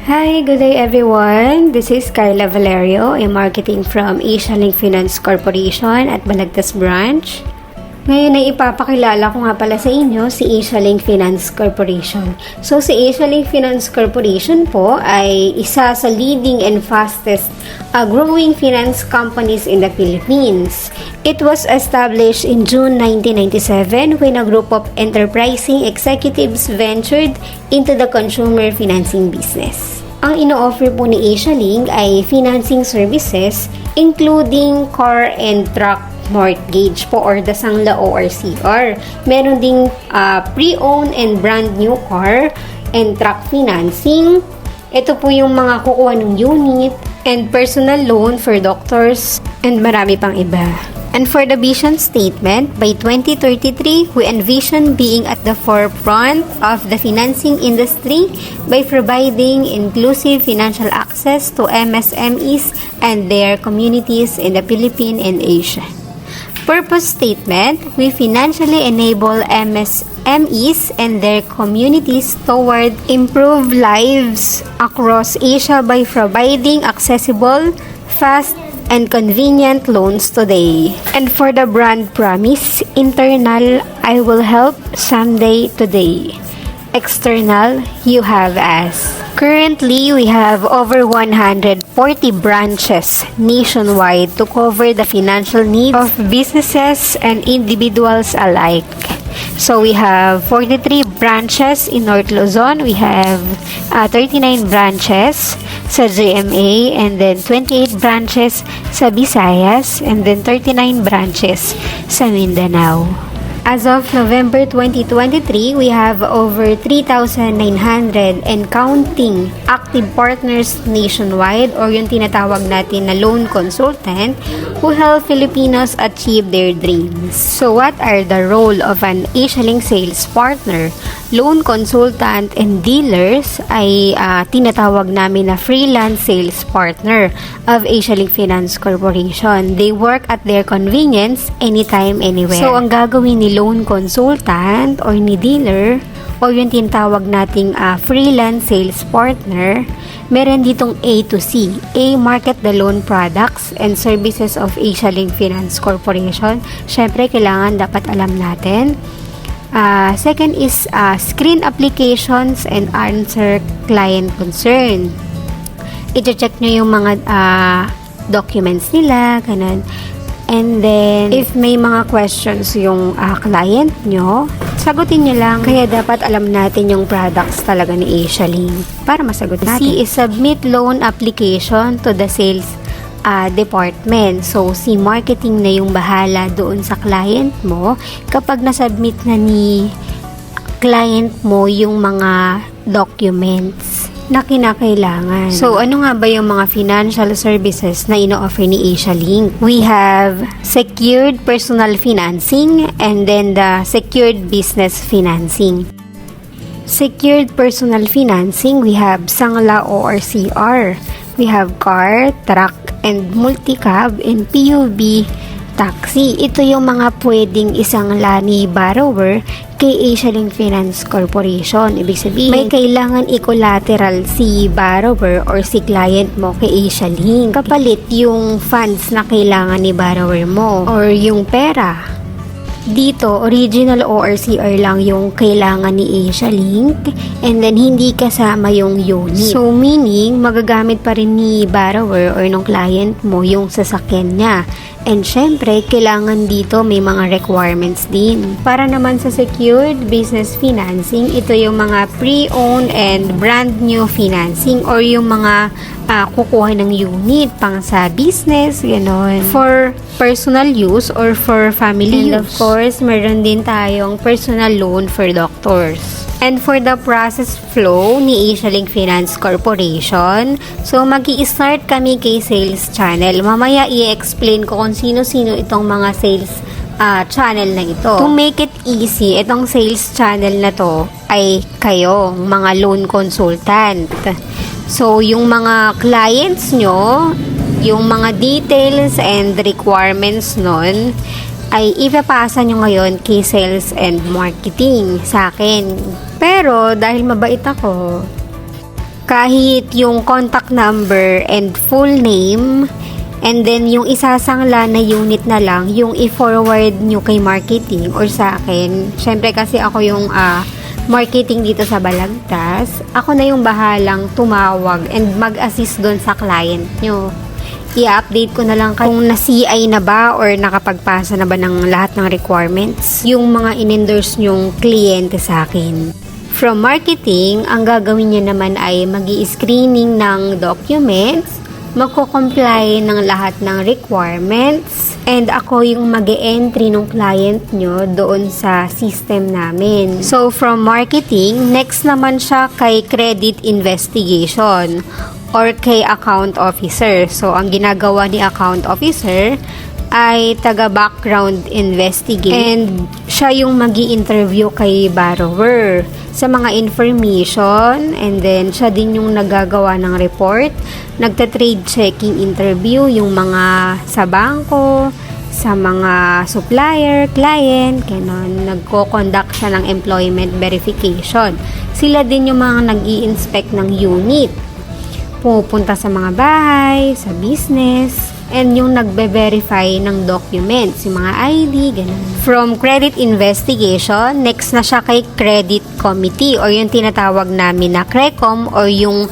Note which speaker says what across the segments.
Speaker 1: Hi, good day everyone. This is Carla Valerio, a marketing from Asia Link Finance Corporation at Balagtas Branch. Ngayon ay ipapakilala ko nga pala sa inyo si Asia Link Finance Corporation. So, si Asia Link Finance Corporation po ay isa sa leading and fastest growing finance companies in the Philippines. It was established in June 1997 when a group of enterprising executives ventured into the consumer financing business. Ang ino-offer po ni Asia Link ay financing services including car and truck mortgage po or the Sangla ORCR. Meron ding pre-owned and brand new car and truck financing. Ito po yung mga kukuha ng unit and personal loan for doctors and marami pang iba. And for the vision statement, by 2033, we envision being at the forefront of the financing industry by providing inclusive financial access to MSMEs and their communities in the Philippines and Asia. Purpose statement, we financially enable MSMEs and their communities toward improved lives across Asia by providing accessible, fast, and convenient loans today. And for the brand promise, internal, I will help someday today. External, you have us. Currently, we have over 140 branches nationwide to cover the financial needs of businesses and individuals alike. So we have 43 branches in North Luzon. We have 39 branches sa GMA and then 28 branches sa Visayas and then 39 branches sa Mindanao. As of November 2023, we have over 3,900 and counting active partners nationwide or yung tinatawag natin na loan consultant who help Filipinos achieve their dreams. So what are the role of an Asia Link sales partner? Loan consultant and dealers ay tinatawag namin na freelance sales partner of Asia Link Finance Corporation. They work at their convenience anytime, anywhere. So ang gagawin ni loan consultant or ni dealer o yung tinatawag nating freelance sales partner, meron ditong A to C. A, market the loan products and services of Asia Link Finance Corporation. Syempre, kailangan dapat alam natin. Second is screen applications and answer client concern. I-check nyo yung mga documents nila, ganun. And then, if may mga questions yung client nyo, sagutin nyo lang. Kaya dapat alam natin yung products talaga ni Asia Link para masagot natin. C is submit loan application to the sales department. So, si marketing na yung bahala doon sa client mo. Kapag nasubmit na ni client mo yung mga documents na kinakailangan. So, ano nga ba yung mga financial services na ino-offer ni Asia Link? We have secured personal financing and then the secured business financing. Secured personal financing, we have Sangla ORCR. We have car, truck, and multi-cab and PUV taxi. Ito yung mga pwedeng isang ni borrower kay Asia Link Finance Corporation. Ibig sabihin, may kailangan i-collateral si borrower or si client mo kay Asia Link. Kapalit yung funds na kailangan ni borrower mo or yung pera. Dito, original ORCR lang yung kailangan ni Asia Link and then hindi kasama yung unit. So, meaning, magagamit pa rin ni borrower or nung client mo yung sasakyan niya. And syempre, kailangan dito may mga requirements din. Para naman sa secured business financing, ito yung mga pre-owned and brand new financing or yung mga kukuha ng unit pang sa business, gano'n. For personal use or for family use. And of course, meron din tayong personal loan for doctors. And for the process flow ni Asia Link Finance Corporation, so magi-start kami kay sales channel. Mamaya i-explain ko kung sino-sino itong mga sales channel na ito. To make it easy, itong sales channel na to ay kayo, mga loan consultant. So, yung mga clients nyo, yung mga details and requirements nun, ay ipapasa nyo ngayon kay sales and marketing sa akin. Pero, dahil mabait ako, Kahit yung contact number and full name, and then yung isasangla na unit na lang, yung i-forward nyo kay marketing or sa akin. Syempre kasi ako yung marketing dito sa Balagtas. Ako na yung bahalang tumawag and mag-assist doon sa client nyo. I-update ko na lang kung na-CI na ba or nakapagpasa na ba ng lahat ng requirements yung mga in-endorse nyong kliyente sa akin. From marketing, ang gagawin niya naman ay mag-i-screening ng documents, magko-comply ng lahat ng requirements, and ako yung mag-e-entry ng client nyo doon sa system namin. So, from marketing, next naman siya kay credit investigation or kay account officer. So, ang ginagawa ni account officer ay taga-background investigate and siya yung magi-interview kay borrower sa mga information, and then siya din yung nagagawa ng report, nagta-trade checking interview yung mga sa bangko, sa mga supplier, client, ganon. Nagko-conduct siya ng employment verification. Sila din yung mga nag-i-inspect ng unit, pupunta sa mga bahay, sa business, and yung nagbe-verify ng documents, yung mga ID, ganun. From credit investigation, next na siya kay credit committee or yung tinatawag namin na CRECOM or yung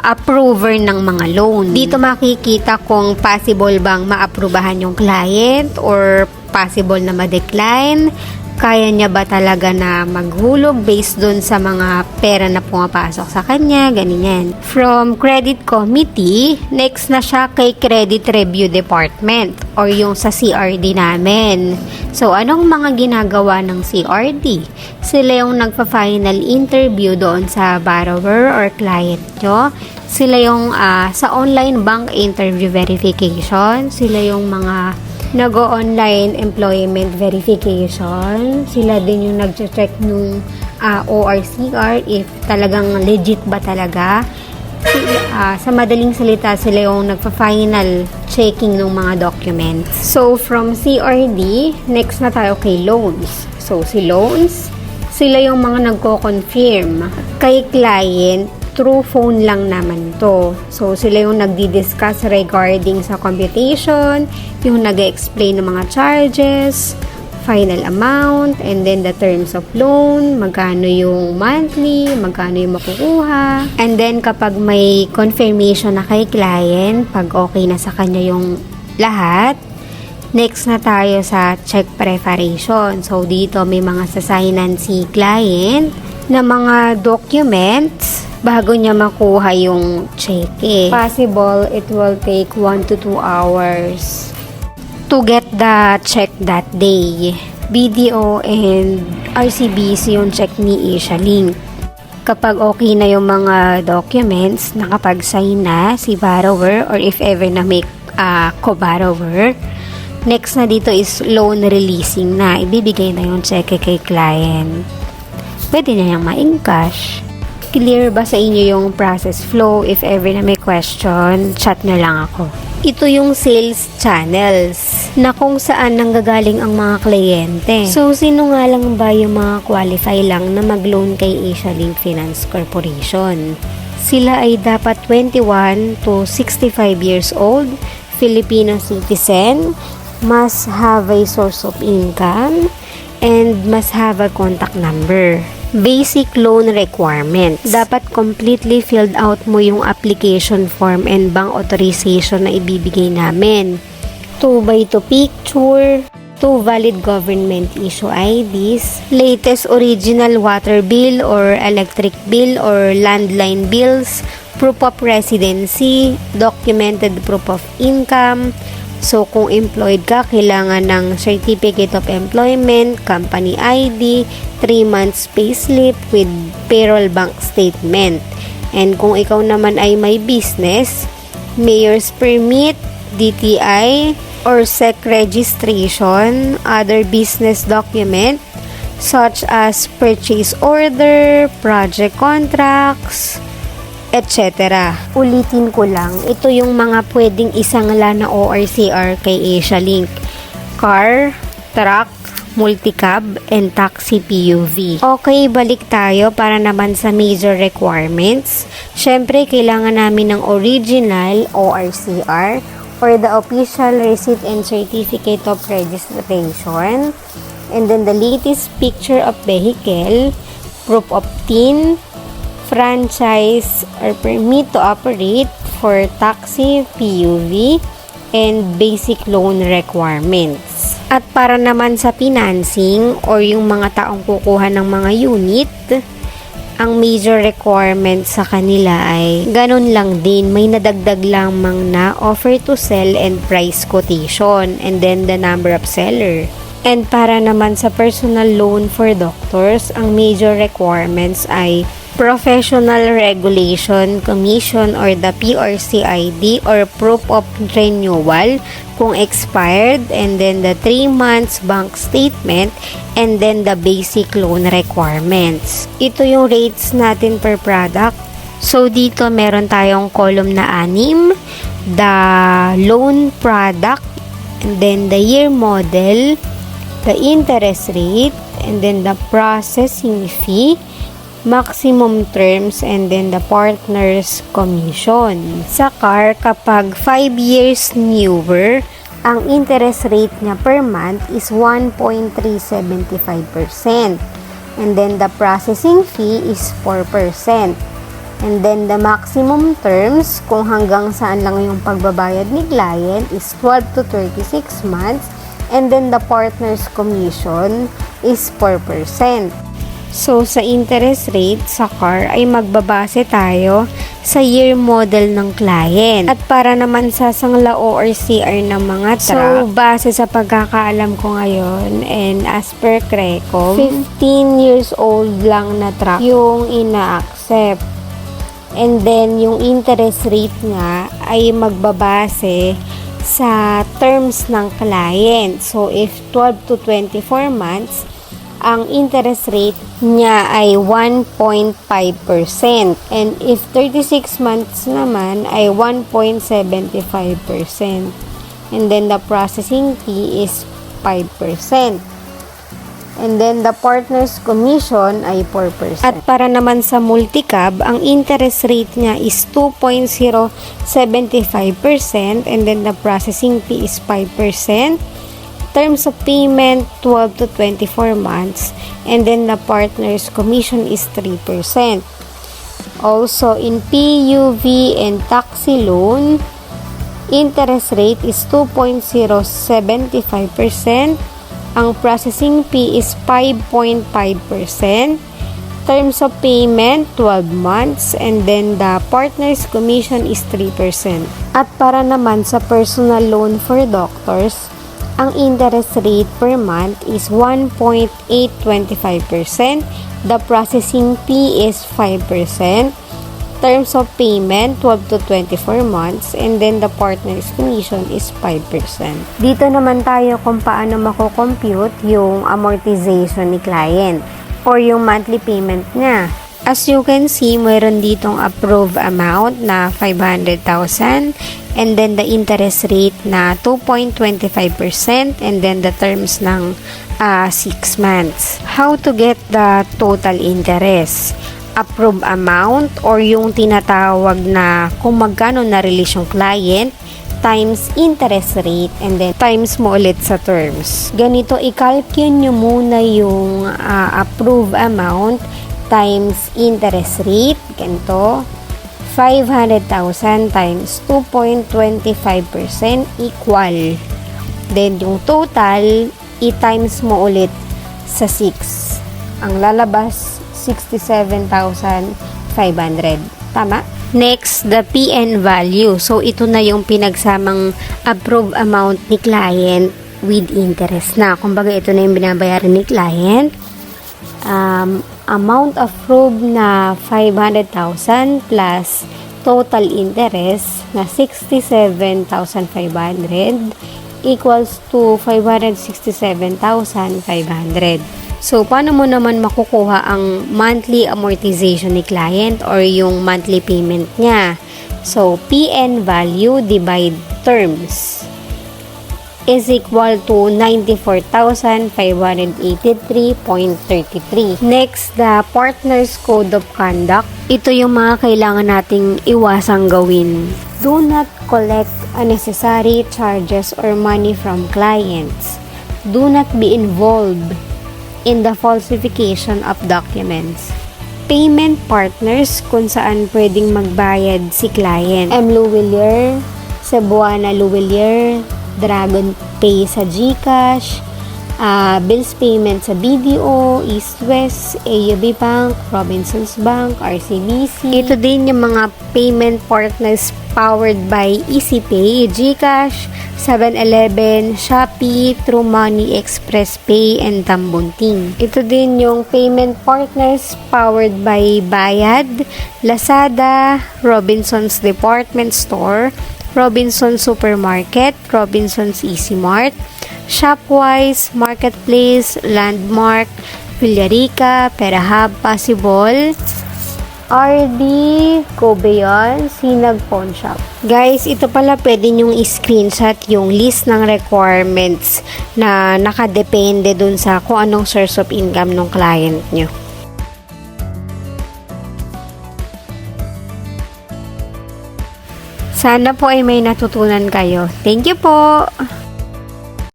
Speaker 1: approver ng mga loan. Dito makikita kung possible bang maaprubahan yung client or possible na ma-decline. Kaya niya ba talaga na maghulog based dun sa mga pera na pumapasok sa kanya, ganyan. From credit committee, next na siya kay credit review department or yung sa CRD namin. So, anong mga ginagawa ng CRD? Sila yung nagpa-final interview doon sa borrower or client nyo. Sila yung sa online bank interview verification. Sila yung mga nag-online employment verification. Sila din yung nag-check nung ORCR if talagang legit ba talaga. Sa madaling salita, sila yung nagpa-final checking ng mga documents. So, from CRD, next na tayo kay loans. So, si loans, sila yung mga nagko-confirm kay client. Through phone lang naman to. So, sila yung nagdi-discuss regarding sa computation, yung nag-explain ng mga charges, final amount, and then the terms of loan, magkano yung monthly, magkano yung makukuha. And then, kapag may confirmation na kay client, pag okay na sa kanya yung lahat, next na tayo sa check preparation. So, dito may mga sasignan si client na mga documents bago niya makuha yung cheque. Possible, it will take 1 to 2 hours to get the check that day. BDO and RCBC yung check ni Asialink. Kapag okay na yung mga documents, nakapag-sign na si borrower or if ever na may co-borrower, next na dito is loan releasing na. Ibibigay na yung cheque kay client. Pwede na niyang ma-encash. Clear ba sa inyo yung process flow? If ever na may question, chat nyo lang ako. Ito yung sales channels na kung saan nanggagaling ang mga kliyente. So, sino nga lang ba yung mga qualify lang na mag-loan kay Asialink Finance Corporation? Sila ay dapat 21 to 65 years old, Filipino citizen, must have a source of income, and must have a contact number. Basic loan requirements. Dapat completely filled out mo yung application form and bank authorization na ibibigay namin. 2x2 picture, 2 valid government issue IDs, latest original water bill or electric bill or landline bills, proof of residency, documented proof of income. So, kung employed ka, kailangan ng Certificate of Employment, Company ID, 3 months payslip with payroll bank statement. And kung ikaw naman ay may business, Mayor's Permit, DTI, or SEC registration, other business document, such as purchase order, project contracts, etc. Ulitin ko lang, ito yung mga pwedeng isangla na ORCR kay Asialink. Car, truck, multi-cab, and taxi PUV. Okay, balik tayo para naman sa major requirements. Syempre, kailangan namin ng original ORCR or the official receipt and certificate of registration. And then the latest picture of vehicle, proof of TIN, franchise or permit to operate for taxi, PUV, and basic loan requirements. At para naman sa financing or yung mga taong kukuha ng mga unit, ang major requirements sa kanila ay ganun lang din, may nadagdag lamang na offer to sell and price quotation and then the number of seller. And para naman sa personal loan for doctors, ang major requirements ay Professional Regulation Commission or the PRCID or proof of renewal kung expired, and then the 3 months bank statement, and then the basic loan requirements. Ito yung rates natin per product. So dito meron tayong column na 6, the loan product, and then the year model, the interest rate, and then the processing fee, maximum terms, and then the partner's commission. Sa car, kapag 5 years newer, ang interest rate niya per month is 1.375%. And then the processing fee is 4%. And then the maximum terms, kung hanggang saan lang yung pagbabayad ni client, is 12 to 36 months. And then the partner's commission is 4%. So, sa interest rate sa car ay magbabase tayo sa year model ng client. At para naman sa sangla ORCR ng mga truck, so base sa pagkakaalam ko ngayon and as per Creco, 15 years old lang na truck yung ina-accept. And then, yung interest rate nga ay magbabase sa terms ng client. So, if 12 to 24 months, ang interest rate niya ay 1.5%. And if 36 months naman ay 1.75%. And then the processing fee is 5%. And then the partner's commission ay 4%. At para naman sa multi-cab, ang interest rate niya is 2.075%, and then the processing fee is 5%. Terms of payment 12 to 24 months, and then the partner's commission is 3%. Also in PUV and taxi loan, interest rate is 2.075%. Ang processing fee is 5.5%. Terms of payment 12 months, and then the partner's commission is 3%. At para naman sa personal loan for doctors, ang interest rate per month is 1.825%. The processing fee is 5%. Terms of payment 12 to 24 months, and then the partner's commission is 5%. Dito naman tayo kung paano mako-compute yung amortization ni client or yung monthly payment niya. As you can see, mayroon ditong approved amount na 500,000, and then the interest rate na 2.25%, and then the terms ng 6 months. How to get the total interest? Approved amount or yung tinatawag na kung magkano na-release yung client times interest rate, and then times mo ulit sa terms. Ganito, i-calculate nyo muna yung approved amount times interest rate. Ganito, 500,000 times 2.25% equal. Then, yung total, i-times mo ulit sa 6. Ang lalabas, 67,500. Tama? Next, the PN value. So, ito na yung pinagsamang approved amount ni client with interest na. Kumbaga, ito na yung binabayaran ni client. Amount approved na 500,000 plus total interest na 67,500 equals to 567,500. So, paano mo naman makukuha ang monthly amortization ni client or yung monthly payment niya? So, PN value divide terms. is equal to 94,583.33. Next, the Partners Code of Conduct. Ito yung mga kailangan nating iwasang gawin. Do not collect unnecessary charges or money from clients. Do not be involved in the falsification of documents. Payment partners, kung saan pwedeng magbayad si client. M. Luwilier, Cebuana Luwilier, Dragon Pay sa GCash, bills payment sa BDO, East West, AUB Bank, Robinsons Bank, RCBC. Ito din yung mga payment partners powered by EasyPay, GCash, 7-Eleven, Shopee, TrueMoney, Express Pay, and Tambunting. Ito din yung payment partners powered by Bayad, Lazada, Robinsons Department Store, Robinsons Supermarket, Robinsons Easy Mart, Shopwise, Marketplace, Landmark, Villarica, Perahab, Possible, RD, Cobeon, Sinag Pawn Shop. Guys, ito pala pwede nyong i-screenshot yung list ng requirements na nakadepende dun sa kung anong source of income ng client nyo. Sana po ay may natutunan kayo. Thank you po!